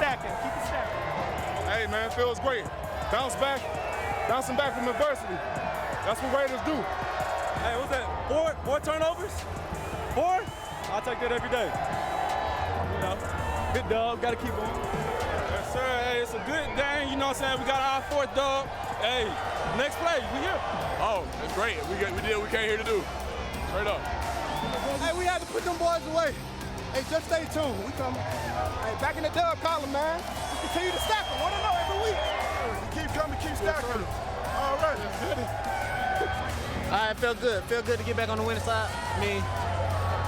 stacking. Keep it stacking. Hey, man, it feels great. Bouncing back from adversity. That's what Raiders do. Hey, what's that? Four turnovers? 4? I'll take that every day. You know, good dog, gotta keep on. Yes, sir. Hey, it's a good game. You know what I'm saying? We got our 4th dog. Hey, next play, we here. Oh, that's great. We did what we came here to do. Straight up. Hey, we had to put them boys away. Hey, just stay tuned. We coming. Hey, back in the dub column, man. We continue to stack them. Want to know every week. Keep coming, keep stacking. All right. All right, felt good. Felt good to get back on the winning side. I mean,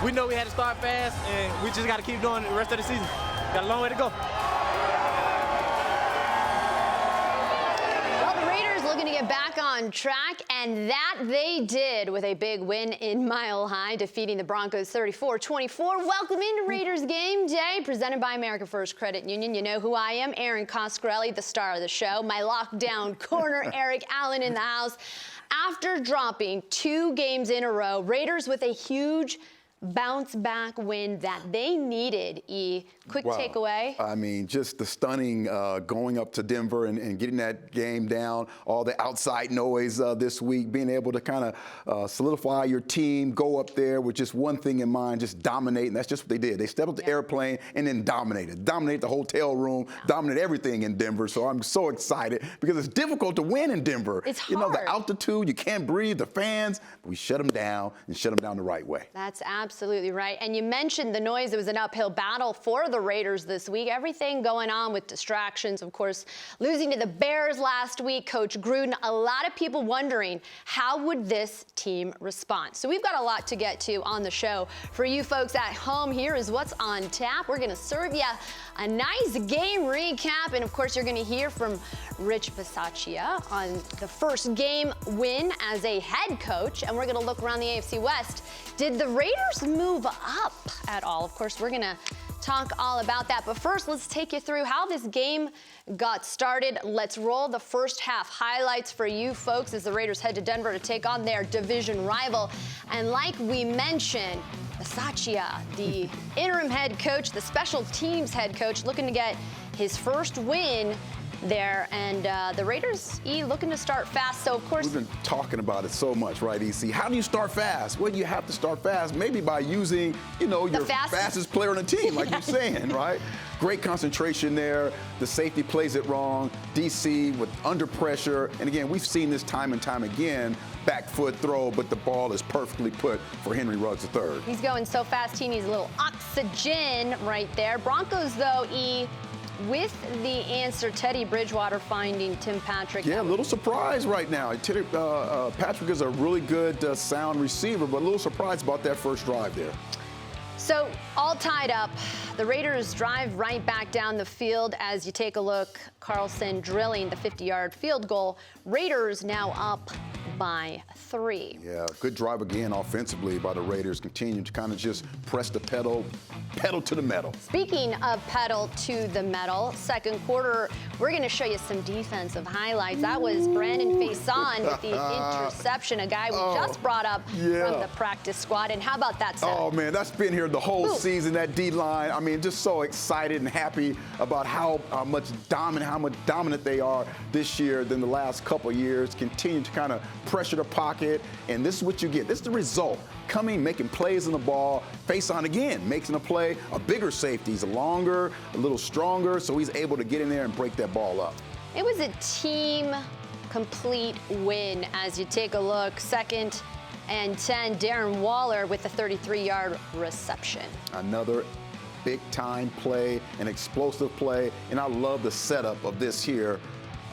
we know we had to start fast, and we just got to keep doing it the rest of the season. Got a long way to go. Well, the Raiders looking to get back on track, and that they did with a big win in Mile High, defeating the Broncos 34-24. Welcome into Raiders Game Day, presented by America First Credit Union. You know who I am, Erin Coscarelli, the star of the show. My lockdown corner, Eric Allen in the house. After dropping 2 games in a row, Raiders with a huge bounce-back win that they needed. Quick takeaway. I mean, just the stunning going up to Denver and getting that game down, all the outside noise this week, being able to kind of solidify your team, go up there with just one thing in mind, just dominate, and that's just what they did. They stepped up the airplane and then dominated the hotel room, dominated everything in Denver. So I'm so excited because it's difficult to win in Denver. It's hard. You know, the altitude, you can't breathe, the fans, we shut them down and shut them down the right way. That's absolutely right. And you mentioned the noise. It was an uphill battle for the Raiders this week. Everything going on with distractions, of course, losing to the Bears last week, Coach Gruden. A lot of people wondering, how would this team respond? So we've got a lot to get to on the show. For you folks at home, here is what's on tap. We're going to serve you a nice game recap. And, of course, you're going to hear from Rich Bisaccia on the first game win as a head coach. And we're going to look around the AFC West. Did the Raiders move up at all? Of course, we're going to talk all about that. But first, let's take you through how this game got started. Let's roll the first half highlights for you folks as the Raiders head to Denver to take on their division rival. And like we mentioned, Bisaccia, the interim head coach, the special teams head coach, looking to get his first win there, and the Raiders, looking to start fast. So, of course, we've been talking about it so much, right, EC? How do you start fast? Well, you have to start fast, maybe by using, your fastest player on the team, like you're saying, right? Great concentration there. The safety plays it wrong. DC with under pressure. And again, we've seen this time and time again. Back foot throw, but the ball is perfectly put for Henry Ruggs III. He's going so fast, he needs a little oxygen right there. Broncos, though, with the answer, Teddy Bridgewater finding Tim Patrick. Yeah, a little surprise right now. Patrick is a really good, sound receiver, but a little surprised about that first drive there. So, all tied up. The Raiders drive right back down the field as you take a look. Carlson drilling the 50-yard field goal. Raiders now up by 3. Yeah, good drive again offensively by the Raiders. Continue to kind of just press the pedal to the metal. Speaking of pedal to the metal, second quarter, we're going to show you some defensive highlights. That was Brandon Faison with the interception, a guy we just brought up from the practice squad. And how about that, Seth? Oh, man, that's been here the whole season, that D-line. I mean, just so excited and happy about how much dominant they are this year than the last couple of years. Continue to kind of pressure the pocket, and this is what you get. This is the result. Coming, making plays on the ball. Faison again, making a play. A bigger safety. He's longer, a little stronger, so he's able to get in there and break that ball up. It was a team complete win as you take a look. 2nd and 10, Darren Waller with the 33-yard reception. Another big-time play, an explosive play, and I love the setup of this here.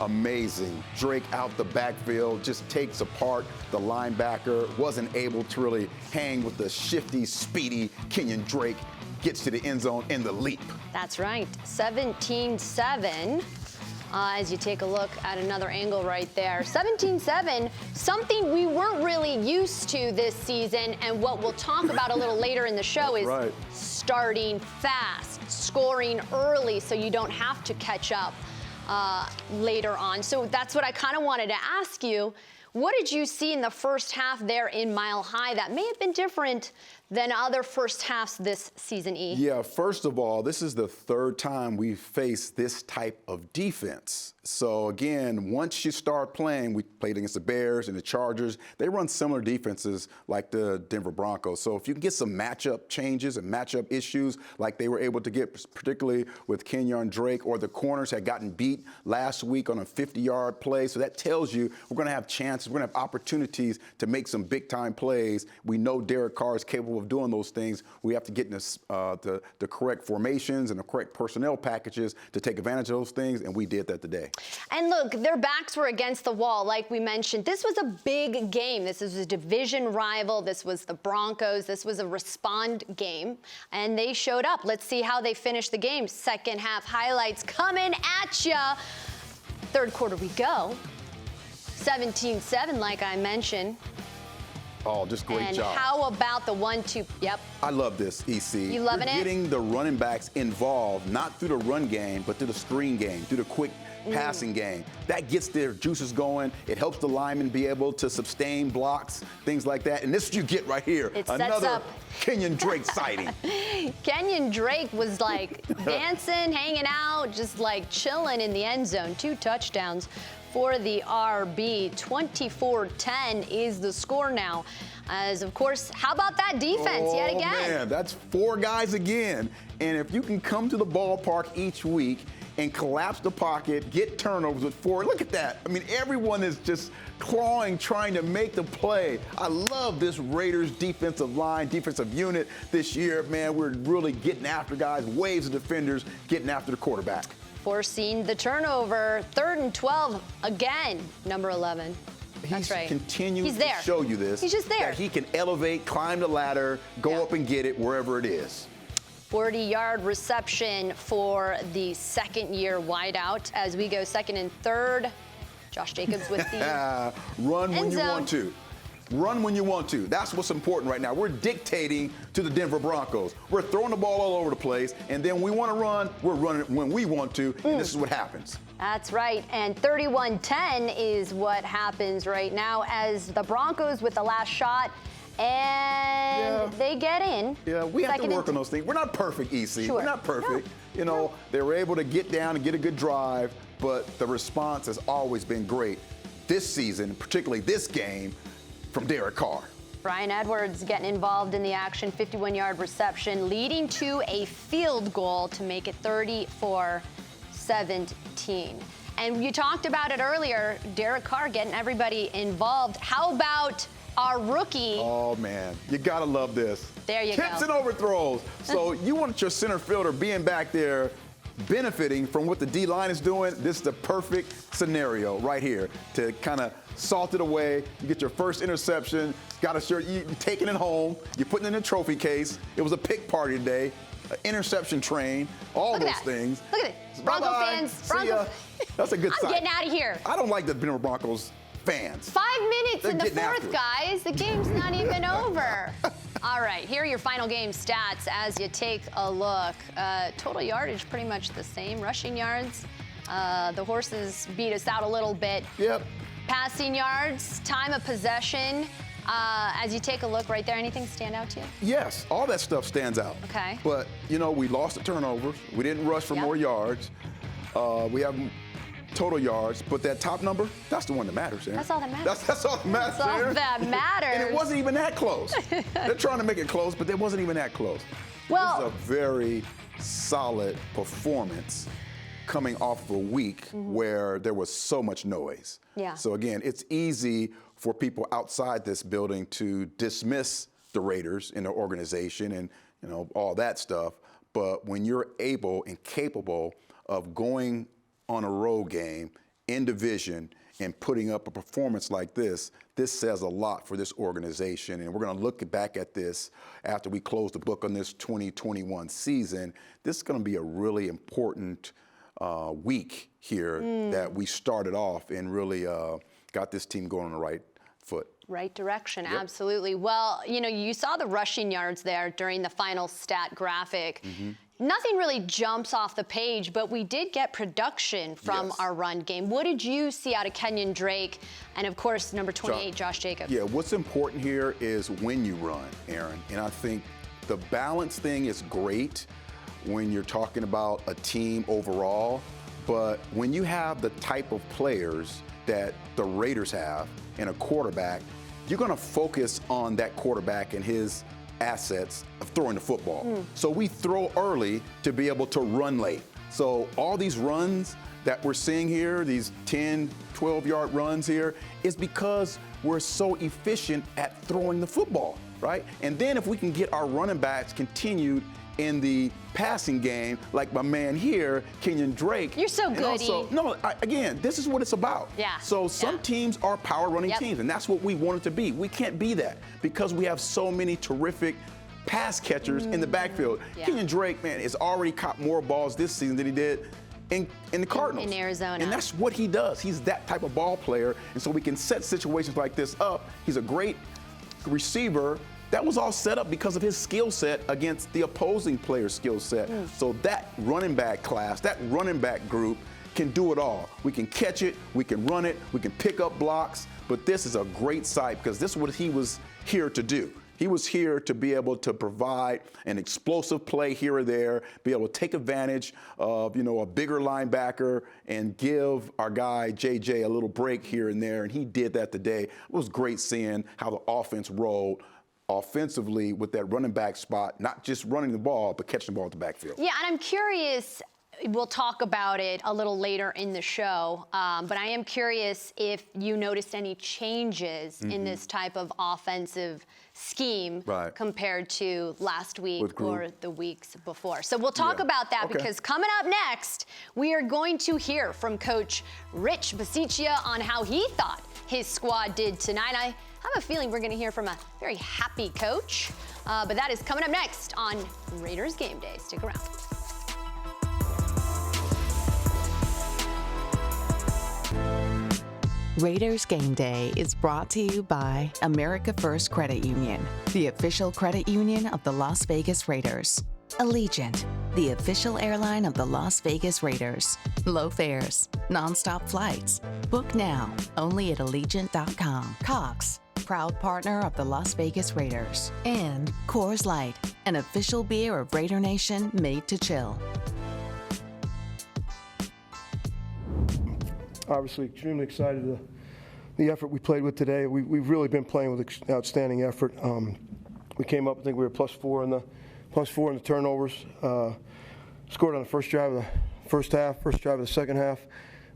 Amazing. Drake out the backfield, just takes apart the linebacker, wasn't able to really hang with the shifty, speedy Kenyan Drake, gets to the end zone in the leap. That's right, 17-7. As you take a look at another angle right there. 17-7, something we weren't really used to this season, and what we'll talk about a little later in the show is starting fast, scoring early so you don't have to catch up later on. So that's what I kind of wanted to ask you. What did you see in the first half there in Mile High that may have been different than other first halves this season, E? Yeah, first of all, this is the third time we've faced this type of defense. So again, once you start playing, we played against the Bears and the Chargers. They run similar defenses like the Denver Broncos. So if you can get some matchup changes and matchup issues like they were able to get, particularly with Kenyan Drake, or the corners had gotten beat last week on a 50-yard play. So that tells you we're going to have chances, we're going to have opportunities to make some big-time plays. We know Derek Carr is capable of doing those things. We have to get in the correct formations and the correct personnel packages to take advantage of those things, and we did that today. And look, their backs were against the wall, like we mentioned. This was a big game. This was a division rival. This was the Broncos. This was a respond game, and they showed up. Let's see how they finished the game. Second half highlights coming at ya. Third quarter we go. 17-7, like I mentioned. Oh, just great job. And how about the 1-2? Yep. I love this, EC. You loving it? Getting the running backs involved, not through the run game, but through the screen game, through the quick passing game. That gets their juices going. It helps the linemen be able to sustain blocks, things like that. And this is what you get right here. It sets another up Kenyan Drake sighting. Kenyan Drake was like dancing, hanging out, just like chilling in the end zone. 2 touchdowns for the RB. 24-10 is the score now. As, of course, how about that defense yet again? Oh, man, that's 4 guys again. And if you can come to the ballpark each week and collapse the pocket, get turnovers with 4, look at that. I mean, everyone is just clawing, trying to make the play. I love this Raiders defensive line, defensive unit this year. Man, we're really getting after guys, waves of defenders getting after the quarterback. Forcing the turnover. 3rd and 12 again, number 11. That's right. Continues He's there. to show you this. He's just there. That he can elevate, climb the ladder, go up and get it wherever it is. 40-yard reception for the second-year wideout as we go 2nd and 3rd. Josh Jacobs with the run when end you zone. want to. Run when you want to. That's what's important right now. We're dictating to the Denver Broncos. We're throwing the ball all over the place, and then we want to run, we're running when we want to, and this is what happens. That's right, and 31-10 is what happens right now as the Broncos with the last shot, and they get in. Yeah, we have to work on those things. We're not perfect, EC. Sure. We're not perfect. You know, they were able to get down and get a good drive, but the response has always been great. This season, particularly this game, from Derek Carr. Brian Edwards getting involved in the action, 51-yard reception, leading to a field goal to make it 34-17. And you talked about it earlier, Derek Carr getting everybody involved. How about our rookie? Oh, man. You got to love this. There you go. Tips and overthrows. So you want your center fielder being back there benefiting from what the D-line is doing. This is the perfect scenario right here to kind of salt it away. You get your first interception. Got a shirt. You're taking it home. You're putting it in a trophy case. It was a pick party today. An interception train. All those things. Look at it. Bronco fans. See ya. That's a good sign. I'm getting out of here. I don't like the Denver Broncos fans. 5 minutes They're in the getting after 4th, it. guys. The game's not even over. All right, here are your final game stats as you take a look. Total yardage pretty much the same. Rushing yards, the horses beat us out a little bit. Yep. Passing yards, time of possession. As you take a look right there, anything stand out to you? Yes, all that stuff stands out. Okay. But, you know, we lost the turnovers. We didn't rush for more yards. We have total yards, but that top number, that's the one that matters, Erin. That's all that matters. That's all that matters, That's all Erin. that matters. And it wasn't even that close. They're trying to make it close, but it wasn't even that close. Well, this is a very solid performance coming off of a week where there was so much noise. Yeah. So again, it's easy for people outside this building to dismiss the Raiders in the organization and, you know, all that stuff. But when you're able and capable of going on a road game in division and putting up a performance like this, this says a lot for this organization. And we're going to look back at this after we close the book on this 2021 season. This is going to be a really important week here that we started off and really got this team going on the right foot. Right direction, absolutely. Well, you know, you saw the rushing yards there during the final stat graphic. Nothing really jumps off the page, but we did get production from our run game. What did you see out of Kenyan Drake and, of course, number 28, Josh Jacobs? Yeah, what's important here is when you run, Erin. And I think the balance thing is great when you're talking about a team overall. But when you have the type of players that the Raiders have and a quarterback, you're going to focus on that quarterback and his assets of throwing the football. So we throw early to be able to run late. So all these runs that we're seeing here, these 10, 12-yard runs here, is because we're so efficient at throwing the football, right? And then if we can get our running backs continued in the passing game, like my man here, Kenyan Drake. You're so goody. Again, this is what it's about. Yeah. So some teams are power running teams, and that's what we want it to be. We can't be that because we have so many terrific pass catchers in the backfield. Kenyan Drake, man, has already caught more balls this season than he did in the Cardinals. In Arizona. And that's what he does. He's that type of ball player, and so we can set situations like this up. He's a great receiver. That was all set up because of his skill set against the opposing player's skill set. So that running back class, that running back group can do it all. We can catch it, we can run it, we can pick up blocks, but this is a great sight because this is what he was here to do. He was here to be able to provide an explosive play here or there, be able to take advantage of, a bigger linebacker and give our guy JJ a little break here and there, and he did that today. It was great seeing how the offense rolled offensively with that running back spot, not just running the ball, but catching the ball at the backfield. Yeah, and I'm curious, we'll talk about it a little later in the show, but I am curious if you noticed any changes in this type of offensive scheme compared to last week or the weeks before. So we'll talk about that because coming up next, we are going to hear from Coach Rich Bisaccia on how he thought his squad did tonight. I have a feeling we're going to hear from a very happy coach, but that is coming up next on Raiders Game Day. Stick around. Raiders Game Day is brought to you by America First Credit Union, the official credit union of the Las Vegas Raiders. Allegiant, the official airline of the Las Vegas Raiders. Low fares, nonstop flights. Book now, only at Allegiant.com. Cox, proud partner of the Las Vegas Raiders. And Coors Light, an official beer of Raider Nation made to chill. Obviously, extremely excited the effort we played with today. We've really been playing with outstanding effort. We came up, I think we were +4 in the turnovers. Scored on the first drive of the first half, first drive of the second half.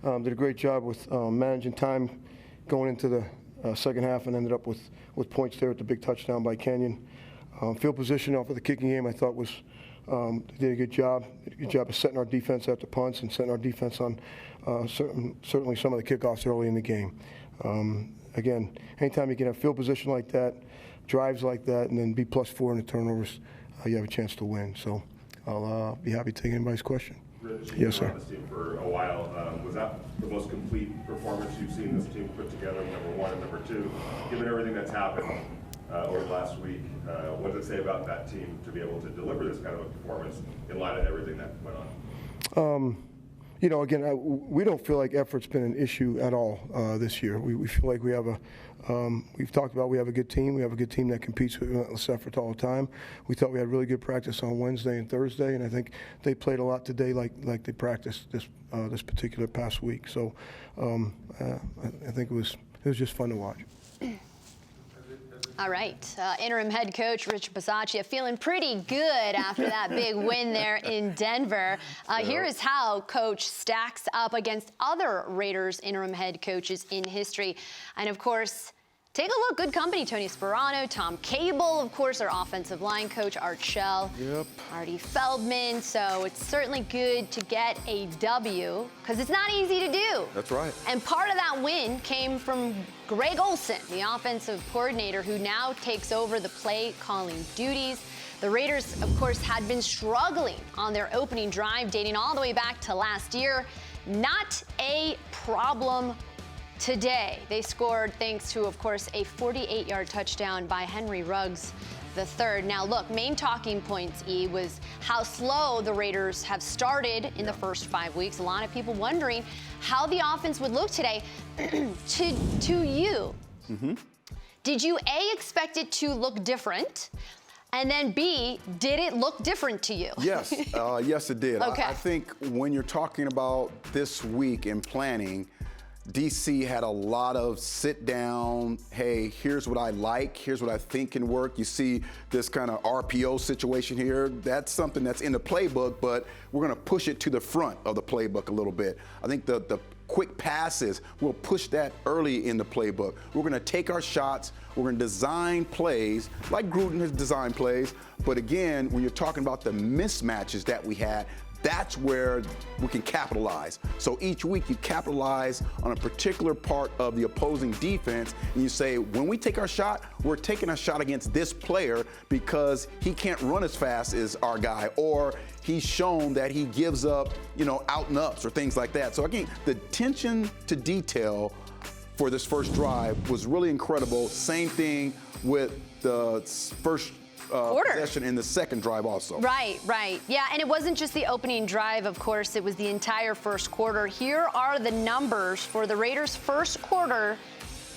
Did a great job with managing time going into the second half and ended up with points there at the big touchdown by Kenyan. Field position off of the kicking game I thought was did a good job. Did a good job of setting our defense after punts and setting our defense on certainly some of the kickoffs early in the game. Again, anytime you can have field position like that, drives like that, and then be +4 in the turnovers, you have a chance to win. So I'll be happy to take anybody's question. Rich, yes, sir. You've been on this team for a while. Was that the most complete performance you've seen this team put together, number one? And number two, given everything that's happened over the last week, what does it say about that team to be able to deliver this kind of a performance in light of everything that went on? Again, we don't feel like effort's been an issue at all this year. We feel like we have we've talked about we have a good team. We have a good team that competes with relentless effort all the time. We thought we had really good practice on Wednesday and Thursday, and I think they played a lot today like they practiced this particular past week. So I think it was just fun to watch. All right, interim head coach Rich Bisaccia feeling pretty good after that big win there in Denver. Here is how coach stacks up against other Raiders interim head coaches in history. And of course, take a look, good company, Tony Sperano, Tom Cable, of course, our offensive line coach, Art Shell, Artie Feldman. So it's certainly good to get a W because it's not easy to do. That's right. And part of that win came from Greg Olson, the offensive coordinator, who now takes over the play calling duties. The Raiders, of course, had been struggling on their opening drive, dating all the way back to last year. Not a problem today. They scored thanks to, of course, a 48-yard touchdown by Henry Ruggs III. Now, look, main talking points, E, was how slow the Raiders have started in the first 5 weeks. A lot of people wondering how the offense would look today. To you, did you, A, expect it to look different? And then B, did it look different to you? Yes, yes it did. Okay. I think when you're talking about this week in planning, DC had a lot of sit down, hey, here's what I like, here's what I think can work. You see this kind of RPO situation here. That's something that's in the playbook, but we're going to push it to the front of the playbook a little bit. I think the quick passes, we'll push that early in the playbook. We're going to take our shots. We're going to design plays like Gruden has designed plays. But again, when you're talking about the mismatches that we had, that's where we can capitalize. So each week you capitalize on a particular part of the opposing defense, and you say, when we take our shot, we're taking a shot against this player because he can't run as fast as our guy, or he's shown that he gives up, out and ups or things like that. So again, the attention to detail for this first drive was really incredible. Same thing with the first possession in the second drive also. Right. Yeah, and it wasn't just the opening drive, of course. It was the entire first quarter. Here are the numbers for the Raiders' first quarter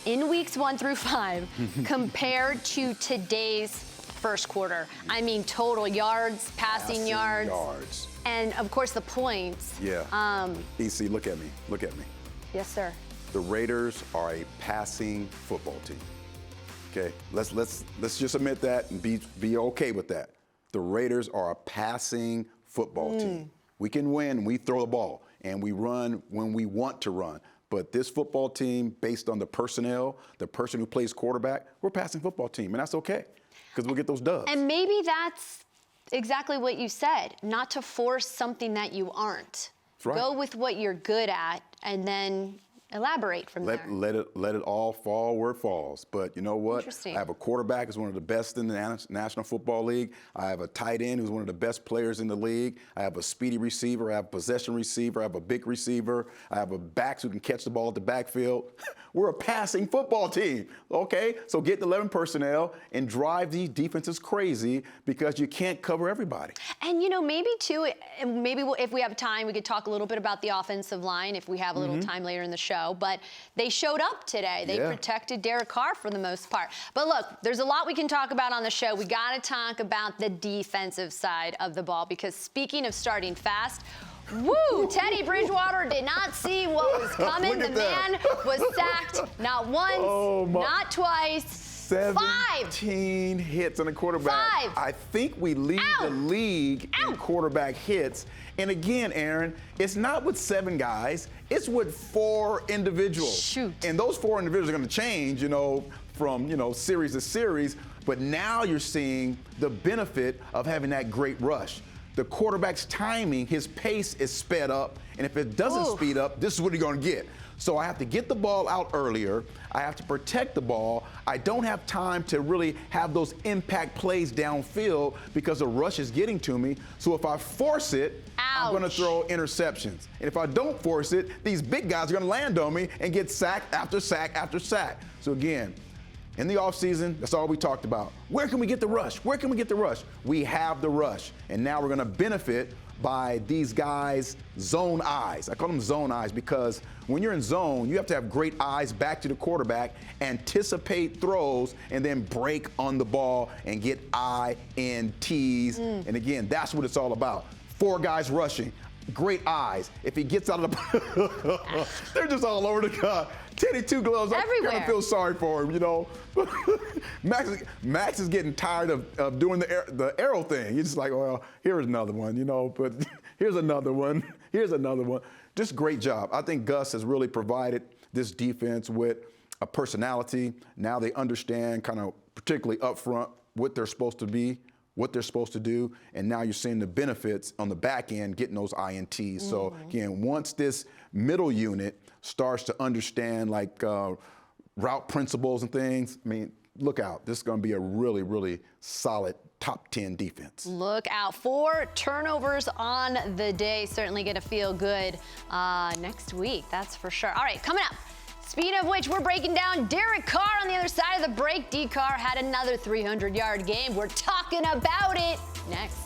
in weeks 1 through 5 compared to today's first quarter. I mean, total yards, passing yards. And, of course, the points. Yeah. EC, look at me. Yes, sir. The Raiders are a passing football team. Okay, let's just admit that and be okay with that. The Raiders are a passing football team. We can win, we throw the ball, and we run when we want to run. But this football team, based on the personnel, the person who plays quarterback, we're a passing football team, and that's okay because we'll get those dubs. And maybe that's exactly what you said, not to force something that you aren't. That's right. Go with what you're good at, and then elaborate from there. Let it all fall where it falls. But you know what? Interesting. I have a quarterback who's one of the best in the National Football League. I have a tight end who's one of the best players in the league. I have a speedy receiver. I have a possession receiver. I have a big receiver. I have a backs who can catch the ball at the backfield. We're a passing football team, okay? So get the 11 personnel and drive these defenses crazy because you can't cover everybody. And, maybe, too, if we have time, we could talk a little bit about the offensive line if we have a little time later in the show. But they showed up today. They protected Derek Carr for the most part. But look, there's a lot we can talk about on the show. We got to talk about the defensive side of the ball because speaking of starting fast, Teddy Bridgewater did not see what was coming. The man was sacked not once, not twice. 17 hits on a quarterback. 5. I think we lead the league in quarterback hits. And again, Erin, it's not with 7 guys. It's with 4 individuals. Shoot. And those 4 individuals are going to change, from, series to series. But now you're seeing the benefit of having that great rush. The quarterback's timing, his pace is sped up. And if it doesn't speed up, this is what you're going to get. So I have to get the ball out earlier. I have to protect the ball. I don't have time to really have those impact plays downfield because the rush is getting to me. So if I force it, I'm going to throw interceptions. And if I don't force it, these big guys are going to land on me and get sack after sack after sack. So again, in the offseason, that's all we talked about. Where can we get the rush? We have the rush. And now we're going to benefit by these guys' zone eyes. I call them zone eyes because when you're in zone, you have to have great eyes back to the quarterback, anticipate throws, and then break on the ball and get INTs. And again, that's what it's all about. 4 guys rushing, great eyes. If he gets out of the they're just all over the car. Teddy Two Gloves, I kind of feel sorry for him, Maxx is getting tired of doing the arrow thing. He's just like, well, here's another one, but here's another one. Just great job. I think Gus has really provided this defense with a personality. Now they understand kind of particularly up front what they're supposed to be, what they're supposed to do, and now you're seeing the benefits on the back end getting those INTs. So again, once this middle unit starts to understand route principles and things, look out. This is going to be a really, really solid top 10 defense. Look out. 4 turnovers on the day. Certainly going to feel good next week. That's for sure. All right, coming up. Speaking of which, we're breaking down Derek Carr on the other side of the break. D. Carr had another 300-yard game. We're talking about it next.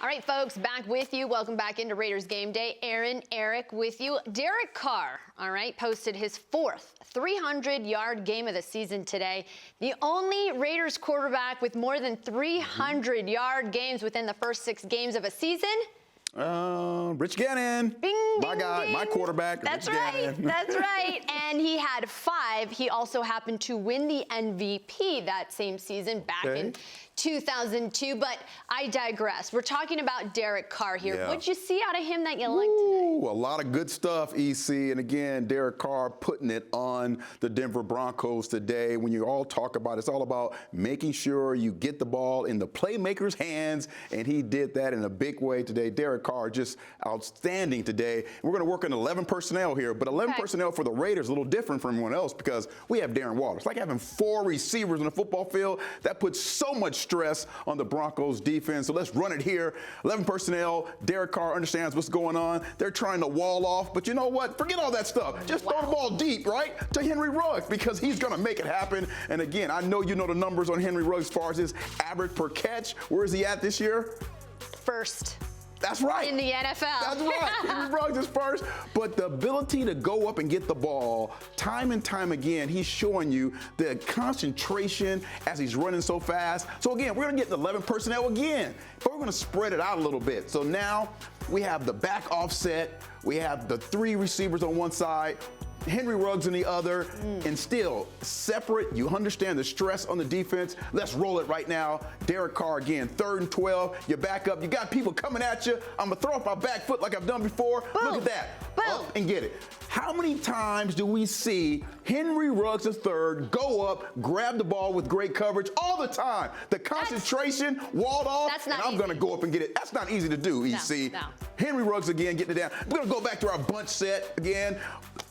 All right, folks, back with you. Welcome back into Raiders Game Day. Erin, Eric with you. Derek Carr, all right, posted his fourth 300-yard game of the season today. The only Raiders quarterback with more than 300-yard games within the first 6 games of a season. Rich Gannon. Bing, my ding, guy, ding. my quarterback. That's Rich right. Gannon. That's right. And he had 5. He also happened to win the MVP that same season back in 2002. But I digress. We're talking about Derek Carr here. Yeah. What'd you see out of him that you liked today? A lot of good stuff, EC. And again, Derek Carr putting it on the Denver Broncos today. When you all talk about it, it's all about making sure you get the ball in the playmaker's hands. And he did that in a big way today. Derek Carr just outstanding today. We're going to work on 11 personnel here, but 11 personnel for the Raiders is a little different from everyone else because we have Darren Waller. It's like having 4 receivers on the football field. That puts so much stress on the Broncos defense. So let's run it here. 11 personnel. Derek Carr understands what's going on. They're trying to wall off, but you know what? Forget all that stuff. Just throw the ball deep, right, to Henry Ruggs because he's going to make it happen. And again, I know you know the numbers on Henry Ruggs as far as his average per catch. Where is he at this year? First. That's right. In the NFL. That's right. Henry Ruggs is first. But the ability to go up and get the ball time and time again, he's showing you the concentration as he's running so fast. So again, we're going to get the 11 personnel again, but we're going to spread it out a little bit. So now we have the back offset. We have the 3 receivers on one side, Henry Ruggs in the other, and still separate. You understand the stress on the defense. Let's roll it right now. Derek Carr again, 3rd and 12. You back up. You got people coming at you. I'm going to throw off my back foot like I've done before. Boom. Look at that. Boom. Up and get it. How many times do we see Henry Ruggs III go up, grab the ball with great coverage? All the time. The concentration, walled off, that's not and I'm going to go up and get it. That's not easy to do, EC. No. Henry Ruggs again getting it down. We're going to go back to our bunch set again.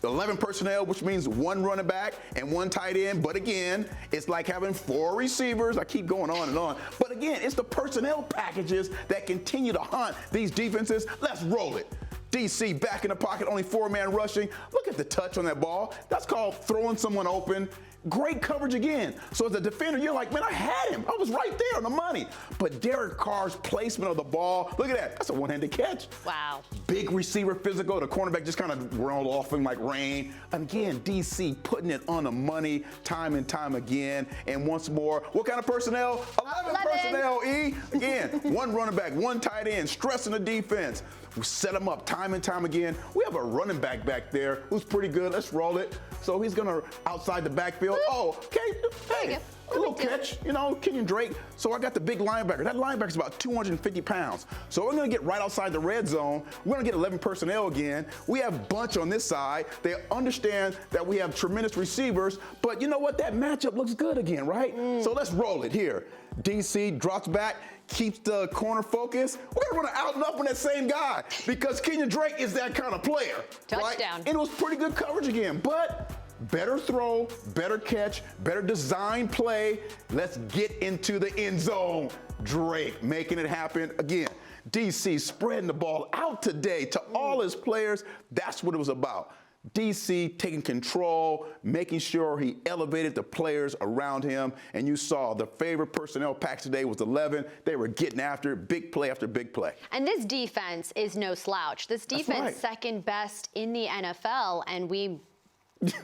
11 personnel, which means 1 running back and 1 tight end. But again, it's like having 4 receivers. I keep going on and on. But again, it's the personnel packages that continue to hunt these defenses. Let's roll it. DC back in the pocket, only 4-man rushing. Look at the touch on that ball. That's called throwing someone open. Great coverage again. So as a defender, you're like, man, I had him. I was right there on the money. But Derek Carr's placement of the ball, look at that. That's a one-handed catch. Wow. Big receiver, physical. The cornerback just kind of rolled off him like rain. Again, DC putting it on the money time and time again. And once more, what kind of personnel? 11 personnel, E. Again, 1 running back, 1 tight end, stressing the defense. We set him up time and time again. We have a running back there who's pretty good. Let's roll it. So he's going to outside the backfield. Oh, okay. Hey, a little catch, you know, Kenyan Drake. So I got the big linebacker. That linebacker's about 250 pounds. So we're going to get right outside the red zone. We're going to get 11 personnel again. We have bunch on this side. They understand that we have tremendous receivers. But you know what? That matchup looks good again, right? So let's roll it here. DC drops back, keeps the corner focus. We're going to run out and up on that same guy because Kenyan Drake is that kind of player. Touchdown. Right? And it was pretty good coverage again. But better throw, better catch, better design play. Let's get into the end zone. Drake making it happen again. DC spreading the ball out today to all his players. That's what it was about. DC taking control, making sure he elevated the players around him. And you saw the favorite personnel pack today was 11. They were getting after it, big play after big play. And this defense is no slouch. This defense, second best in the NFL, and we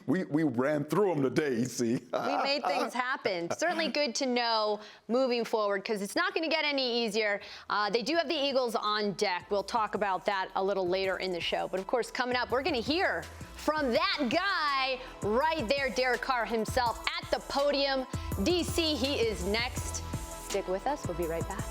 ran through them today, EC. We made things happen. Certainly good to know moving forward because it's not going to get any easier. They do have the Eagles on deck. We'll talk about that a little later in the show. But, of course, coming up, we're going to hear from that guy right there, Derek Carr himself, at the podium. DC, he is next. Stick with us. We'll be right back.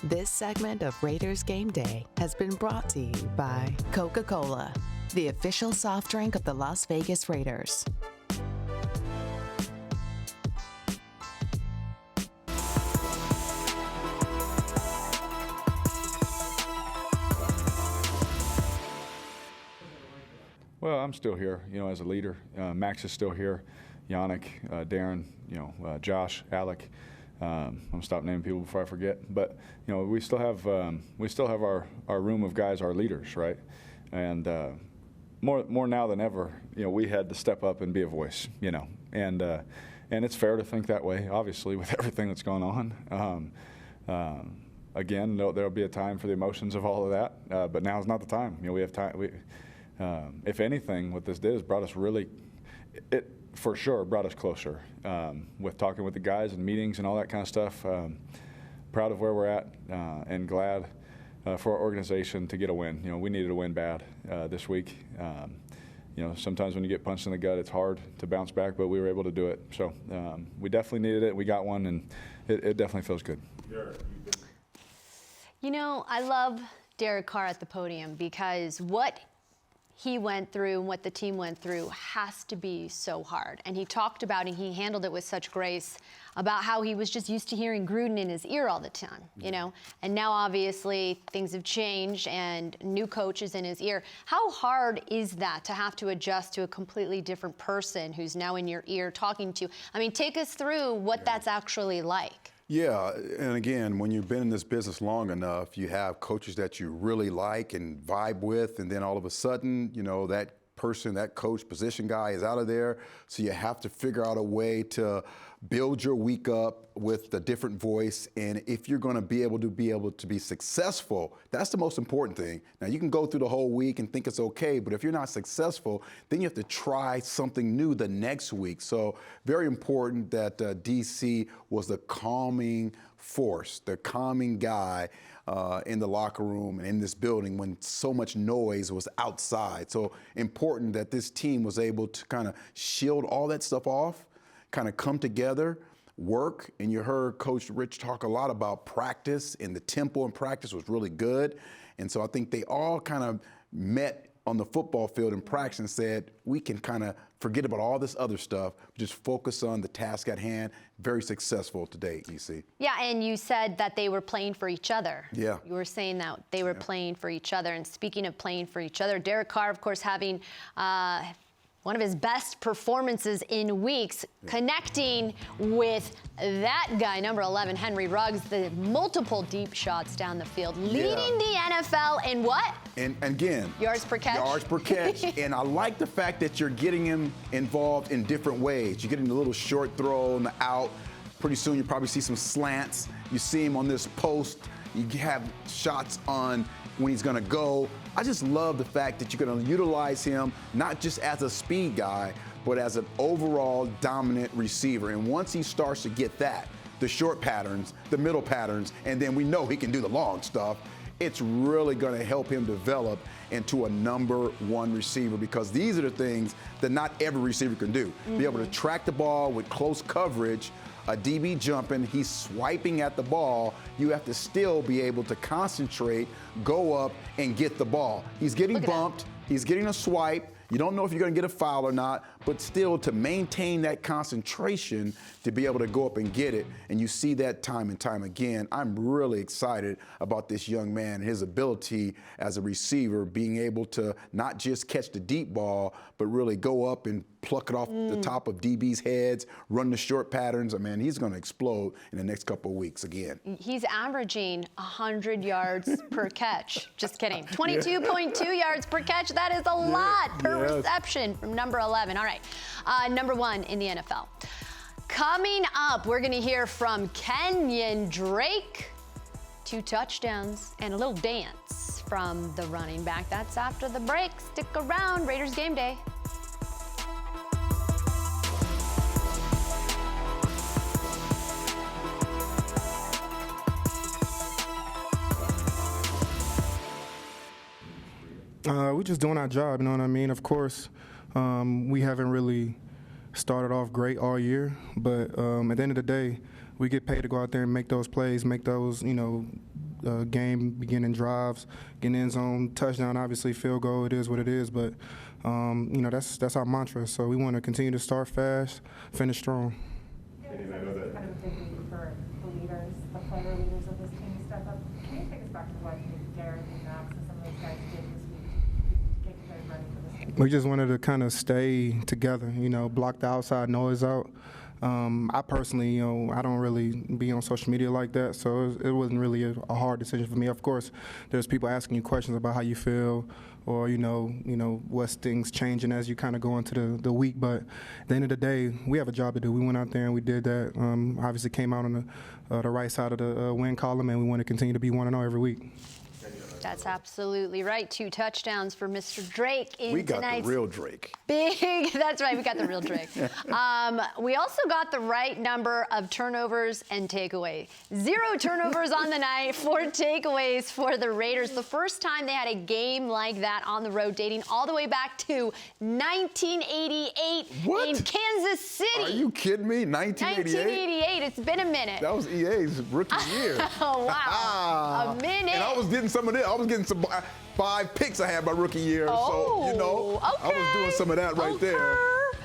This segment of Raiders Game Day has been brought to you by Coca-Cola, the official soft drink of the Las Vegas Raiders. Well, I'm still here, as a leader. Max is still here. Yannick, Darren, Josh, Alec. I'm gonna stop naming people before I forget. But we still have our room of guys, our leaders, right? And more now than ever, we had to step up and be a voice, and it's fair to think that way, obviously, with everything that's going on. Again, there'll be a time for the emotions of all of that, but now is not the time. We have time. If anything, what this did is brought us for sure brought us closer with talking with the guys and meetings and all that kind of stuff. Proud of where we're at and glad for our organization to get a win. We needed a win bad this week. Sometimes when you get punched in the gut, it's hard to bounce back, but we were able to do it. So we definitely needed it. We got one, and it definitely feels good. I love Derek Carr at the podium because what he went through and what the team went through has to be so hard. And he talked about, and he handled it with such grace, about how he was just used to hearing Gruden in his ear all the time, And now, obviously, things have changed and new coaches in his ear. How hard is that to have to adjust to a completely different person who's now in your ear talking to you? I mean, take us through what that's actually like. Yeah, and again, when you've been in this business long enough, you have coaches that you really like and vibe with, and then all of a sudden, that person, that coach, position guy is out of there. So you have to figure out a way to build your week up with a different voice. And if you're going to be able to be successful, that's the most important thing. Now, you can go through the whole week and think it's okay, but if you're not successful, then you have to try something new the next week. So very important that DC was the calming force, the calming guy in the locker room and in this building when so much noise was outside. So important that this team was able to kind of shield all that stuff off, kind of come together, work. And you heard Coach Rich talk a lot about practice, and the tempo in practice was really good. And so I think they all kind of met on the football field in practice and said, we can kind of forget about all this other stuff, just focus on the task at hand. Very successful today, EC. Yeah, and you said that they were playing for each other. Yeah. You were saying that they were playing for each other. And speaking of playing for each other, Derek Carr, of course, having one of his best performances in weeks, connecting with that guy, number 11, Henry Ruggs, the multiple deep shots down the field, leading the NFL in what? And again, yards per catch. Yards per catch. And I like the fact that you're getting him involved in different ways. You're getting the little short throw and the out. Pretty soon you probably see some slants. You see him on this post. You have shots on when he's going to go. I just love the fact that you're going to utilize him not just as a speed guy, but as an overall dominant receiver. And once he starts to get that, the short patterns, the middle patterns, and then we know he can do the long stuff, it's really going to help him develop into a number one receiver, because these are the things that not every receiver can do. Be able to track the ball with close coverage, a DB jumping, he's swiping at the ball. You have to still be able to concentrate, go up, and get the ball. He's getting bumped. He's getting a swipe. You don't know if you're going to get a foul or not, but still to maintain that concentration to be able to go up and get it. And you see that time and time again. I'm really excited about this young man and his ability as a receiver, being able to not just catch the deep ball, but really go up and pluck it off the top of DB's heads, run the short patterns. I mean, he's going to explode in the next couple of weeks again. He's averaging 100 yards per catch. Just kidding. 22.2 yards per catch. That is a lot per reception from number 11. All right. Number 1 in the NFL. Coming up, we're going to hear from Kenyan Drake. 2 touchdowns and a little dance from the running back. That's after the break. Stick around. Raiders Game Day. We're just doing our job, you know what I mean? Of course, we haven't really started off great all year, but at the end of the day, we get paid to go out there and make those plays, make those, game-beginning drives, get in the end zone, touchdown, obviously, field goal, it is what it is, but, that's our mantra. So we want to continue to start fast, finish strong. Kind of a big week for the leaders, the player leaders of this team to step up. Can you take us back to what Derek and Max and some of those guys did this week to get you guys ready for this We just wanted to kind of stay together, block the outside noise out. I personally, I don't really be on social media like that, so it wasn't really a hard decision for me. Of course, there's people asking you questions about how you feel, or what's things changing as you kind of go into the week. But at the end of the day, we have a job to do. We went out there and we did that. Obviously, came out on the right side of the win column, and we want to continue to be 1-0 every week. That's absolutely right. 2 touchdowns for Mr. Drake in we got tonight's the real Drake. That's right, we got the real Drake. We also got the right number of turnovers and takeaways. 0 turnovers on the night, 4 takeaways for the Raiders. The first time they had a game like that on the road, dating all the way back to 1988 in Kansas City. Are you kidding me? 1988? It's been a minute. That was EA's rookie year. Oh, wow. A minute. And I was getting some of this. I was getting some 5 picks I had my rookie year. Oh, so, I was doing some of that right there.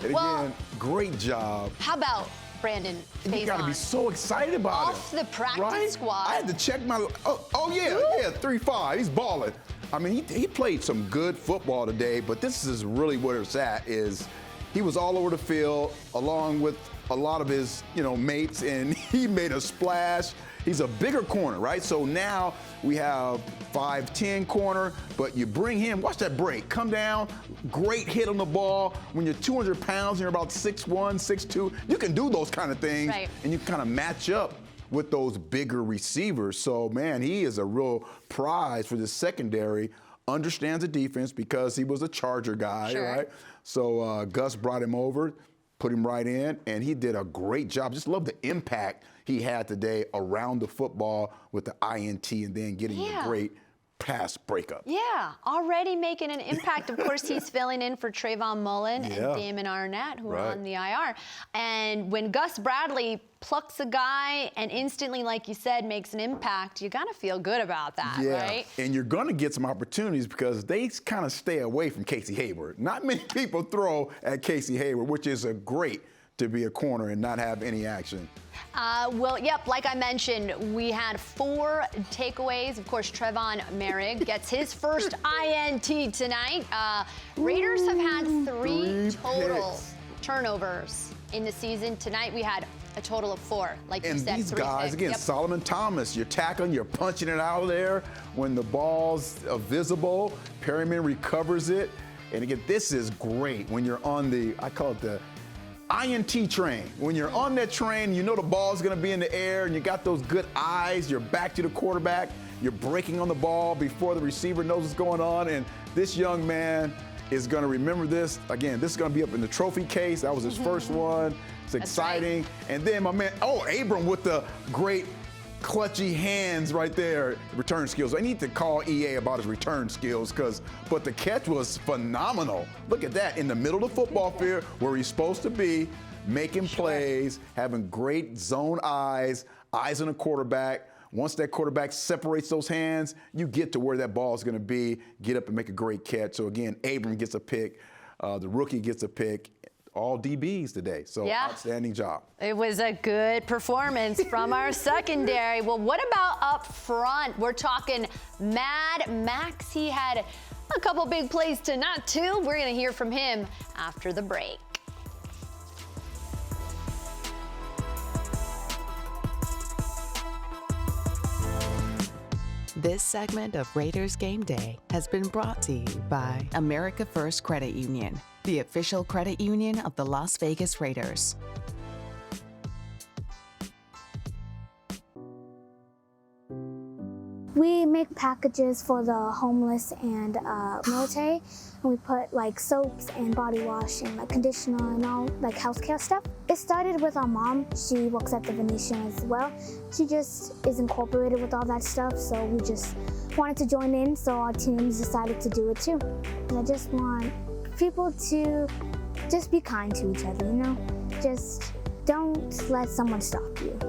And well, again, great job. How about Brandon Faison? You got to be so excited about it. Off the practice squad. I had to check my, yeah, 3-5. He's balling. I mean, he played some good football today, but this is really what it's at is he was all over the field along with a lot of his, mates, and he made a splash. He's a bigger corner, right? So now we have 5'10" corner, but you bring him, watch that break, come down, great hit on the ball. When you're 200 pounds and you're about 6'1", 6'2", you can do those kind of things, right. And you kind of match up with those bigger receivers. So, man, he is a real prize for the secondary. Understands the defense because he was a Charger guy, sure. Right? So Gus brought him over, put him right in, and he did a great job. Just love the impact he had today around the football with the INT and then getting a great pass breakup. Yeah, already making an impact. Of course, he's filling in for Trayvon Mullen and Damon Arnett, who are on the IR. And when Gus Bradley plucks a guy and instantly, like you said, makes an impact, you got to feel good about that, right? And you're going to get some opportunities because they kind of stay away from Casey Hayward. Not many people throw at Casey Hayward, which is a great to be a corner and not have any action. Well, yep, like I mentioned, we had 4 takeaways. Of course, Trevon Merrick gets his first INT tonight. Raiders have had 3 total turnovers in the season. Tonight we had a total of 4, like you said. And these guys, again, yep. Solomon Thomas, you're tackling, you're punching it out of there when the ball's visible. Perryman recovers it. And again, this is great when you're on the, I call it the INT train. When you're on that train, you know the ball's going to be in the air and you got those good eyes, you're back to the quarterback, you're breaking on the ball before the receiver knows what's going on, and this young man is going to remember this. Again, this is going to be up in the trophy case. That was his first one. It's exciting. Right. And then my man, Abram with the great clutchy hands right there, return skills. I need to call EA about his return skills but the catch was phenomenal. Look at that, in the middle of the football field where he's supposed to be, making plays, having great zone eyes on the quarterback. Once that quarterback separates those hands, you get to where that ball is going to be, get up and make a great catch. So again, Abram gets a pick, the rookie gets a pick. All DBs today, so outstanding job. It was a good performance from our secondary. Well, what about up front? We're talking Mad Max. He had a couple big plays tonight, too. We're going to hear from him after the break. This segment of Raiders Game Day has been brought to you by America First Credit Union, the official credit union of the Las Vegas Raiders. We make packages for the homeless and military, and we put like soaps and body wash and like conditioner and all like healthcare stuff. It started with our mom. She works at the Venetian as well. She just is incorporated with all that stuff, so we just wanted to join in, so our teams decided to do it too. And I just want people to just be kind to each other, you know? Just don't let someone stop you.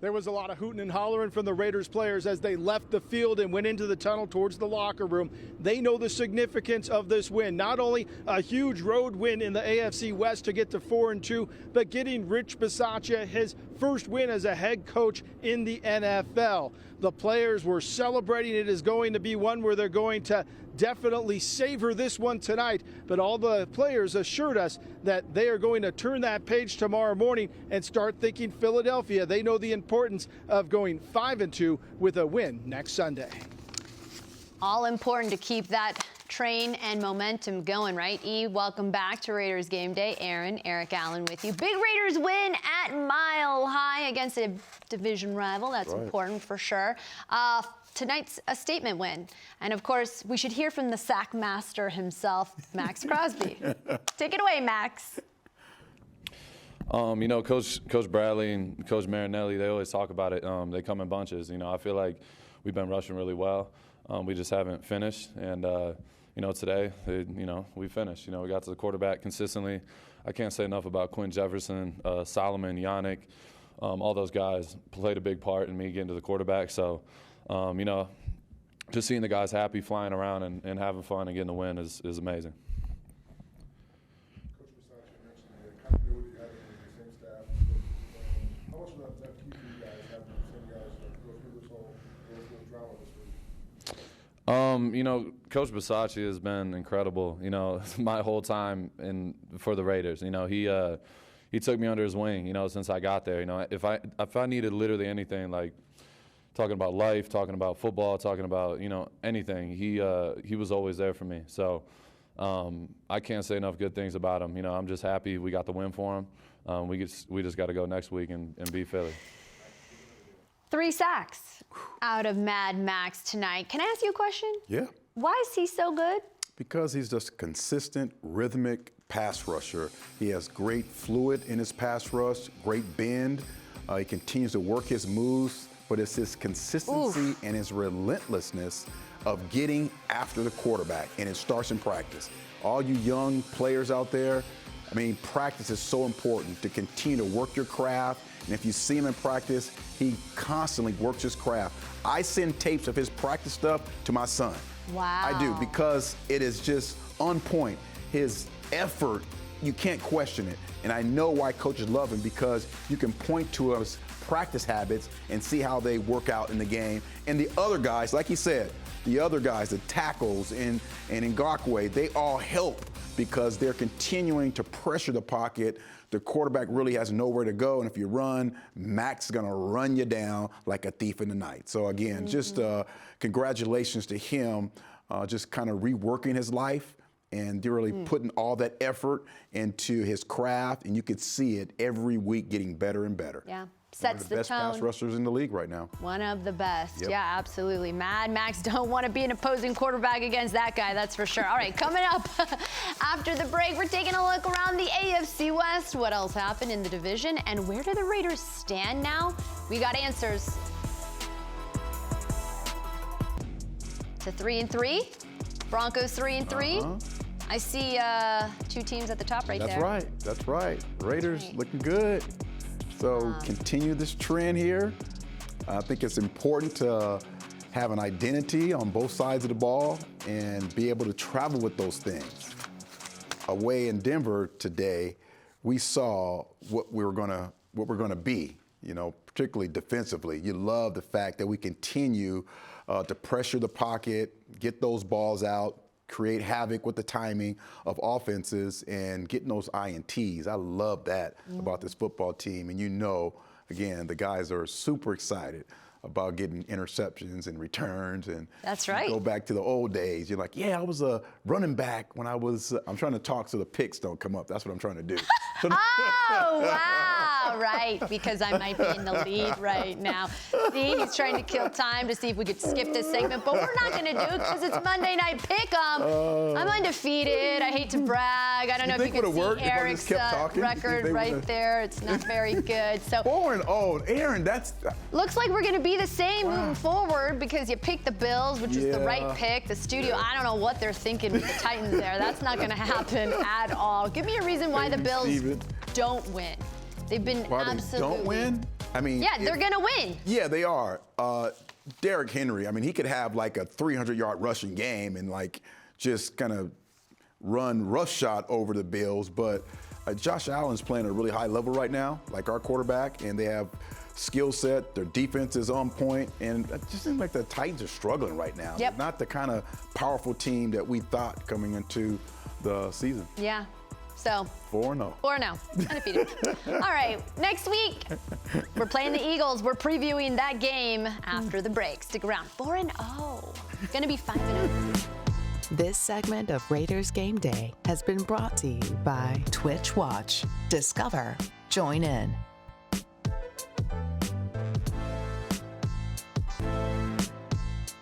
There was a lot of hooting and hollering from the Raiders players as they left the field and went into the tunnel towards the locker room. They know the significance of this win. Not only a huge road win in the AFC West to get to 4-2, but getting Rich Bisaccia his first win as a head coach in the NFL. The players were celebrating. It is going to be one where they're going to definitely savor this one tonight, but all the players assured us that they are going to turn that page tomorrow morning and start thinking Philadelphia. They know the importance of going 5-2 with a win next Sunday. All important to keep that train and momentum going, right? E, welcome back to Raiders Game Day. Erin, Eric Allen with you. Big Raiders win at Mile High against a division rival. That's important for sure. Tonight's a statement win. And of course, we should hear from the sack master himself, Maxx Crosby. Take it away, Max. You know, Coach Bradley and Coach Marinelli, they always talk about it. They come in bunches. You know, I feel like we've been rushing really well. We just haven't finished. And, you know, today, we finished. You know, we got to the quarterback consistently. I can't say enough about Quinn Jefferson, Solomon, Yannick. All those guys played a big part in me getting to the quarterback. So, you know, just seeing the guys happy, flying around, and having fun and getting the win is amazing. Coach Bisaccia mentioned the continuity you had with the same staff. How much of that key for you guys having the same guys go through this whole drama this week? You know, Coach Bisaccia has been incredible, you know, my whole time for the Raiders. You know, he took me under his wing, you know, since I got there. You know, if I needed literally anything, like talking about life, talking about football, talking about, you know, anything, he was always there for me. So I can't say enough good things about him. You know, I'm just happy we got the win for him. We just got to go next week and beat Philly. 3 sacks out of Mad Max tonight. Can I ask you a question? Yeah. Why is he so good? Because he's just a consistent, rhythmic pass rusher. He has great fluid in his pass rush, great bend. He continues to work his moves, but it's his consistency and his relentlessness of getting after the quarterback, and it starts in practice. All you young players out there, I mean, practice is so important to continue to work your craft. And if you see him in practice, he constantly works his craft. I send tapes of his practice stuff to my son. Wow. I do, because it is just on point. His effort, you can't question it. And I know why coaches love him, because you can point to his practice habits and see how they work out in the game. And the other guys, like he said, the other guys, the tackles and Ngakoue, they all help because they're continuing to pressure the pocket. The quarterback really has nowhere to go, and if you run, Max is going to run you down like a thief in the night. So again, just congratulations to him, just kind of reworking his life and really putting all that effort into his craft, and you could see it every week getting better and better. Yeah. One Sets of the best pass rushers in the league right now. One of the best. Yep. Yeah, absolutely. Mad Max don't want to be an opposing quarterback against that guy, that's for sure. All right, coming up after the break, we're taking a look around the AFC West. What else happened in the division, and where do the Raiders stand now? We got answers. To 3-3. Broncos 3-3. I see 2 teams at the top right there. That's right. Raiders looking good. So continue this trend here. I think it's important to have an identity on both sides of the ball and be able to travel with those things. Away in Denver today, we saw what we're gonna be, you know, particularly defensively. You love the fact that we continue to pressure the pocket, get those balls out, create havoc with the timing of offenses and getting those INTs. I love that about this football team. And you know, again, the guys are super excited about getting interceptions and returns. And that's right. Go back to the old days. You're like, yeah, I was a running back when I was, I'm trying to talk so the picks don't come up. That's what I'm trying to do. Oh, wow, right, because I might be in the lead right now. See, he's trying to kill time to see if we could skip this segment, but we're not going to do it because it's Monday Night Pick'em. I'm undefeated. I hate to brag. I don't know if you can see Eric's record right there. It's not very good. So 4-0, Erin, that's... Looks like we're going to be the same moving forward because you picked the Bills, which is the right pick. The studio, I don't know what they're thinking with the Titans there. That's not going to happen at all. Give me a reason why the Bills don't win. They've been absolutely... They don't win? I mean... Yeah, they're going to win. Yeah, they are. Derrick Henry, I mean, he could have like a 300-yard rushing game and like just kind of run roughshod over the Bills. But Josh Allen's playing at a really high level right now, like our quarterback, and they have skill set. Their defense is on point, and it just seems like the Titans are struggling right now. Yep. They're not the kind of powerful team that we thought coming into the season. Yeah. So 4-0. 4-0, undefeated. All right, next week, we're playing the Eagles. We're previewing that game after the break. Stick around. 4-0. Gonna be 5-0. This segment of Raiders Game Day has been brought to you by Twitch Watch. Discover. Join in.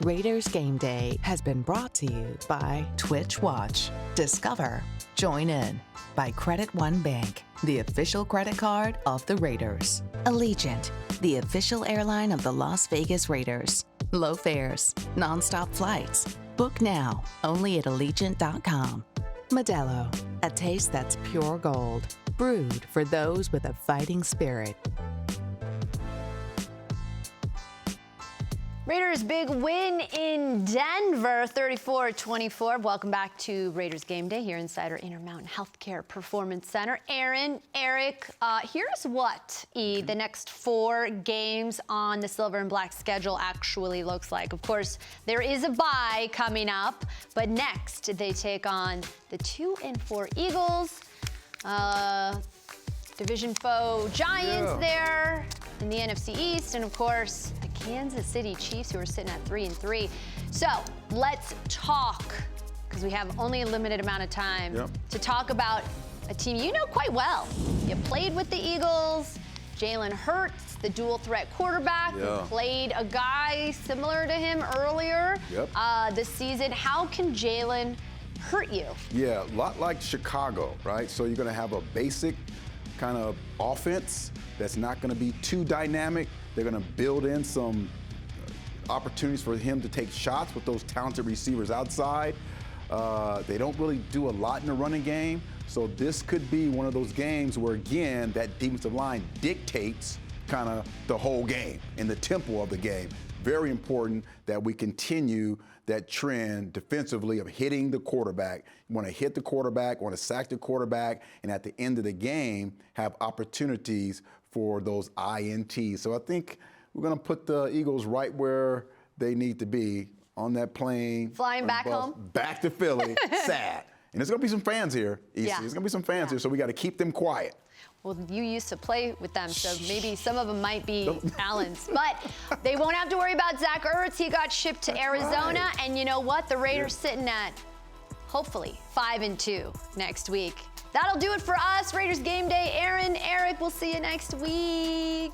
Raiders Game Day has been brought to you by Twitch Watch. Discover. Join in. By Credit One Bank, the official credit card of the Raiders. Allegiant, the official airline of the Las Vegas Raiders. Low fares, nonstop flights. Book now, only at Allegiant.com. Modelo, a taste that's pure gold. Brewed for those with a fighting spirit. Raiders' big win in Denver, 34-24. Welcome back to Raiders Game Day here inside our Intermountain Healthcare Performance Center. Erin, Eric, here's what the next 4 games on the Silver and Black schedule actually looks like. Of course, there is a bye coming up, but next they take on the 2-4 Eagles, division foe Giants there in the NFC East, and of course, the Kansas City Chiefs, who are sitting at 3-3. So let's talk, because we have only a limited amount of time to talk about a team you know quite well. You played with the Eagles. Jalen Hurts, the dual threat quarterback, who played a guy similar to him earlier this season. How can Jalen hurt you? Yeah, a lot like Chicago, right? So you're going to have a basic kind of offense that's not going to be too dynamic. They're going to build in some opportunities for him to take shots with those talented receivers outside. They don't really do a lot in the running game. So this could be one of those games where, again, that defensive line dictates kind of the whole game and the tempo of the game. Very important that we continue that trend defensively of hitting the quarterback. You want to hit the quarterback, want to sack the quarterback, and at the end of the game, have opportunities for those INTs. So I think we're going to put the Eagles right where they need to be on that plane. Flying back home? Back to Philly, sad. And there's going to be some fans here, Easy. Yeah. There's going to be some fans here, so we got to keep them quiet. Well, you used to play with them, so maybe some of them might be Allen's. But they won't have to worry about Zach Ertz. He got shipped to Arizona. Right. And you know what? The Raiders sitting at, hopefully, 5-2 next week. That'll do it for us. Raiders Game Day. Erin, Eric, we'll see you next week.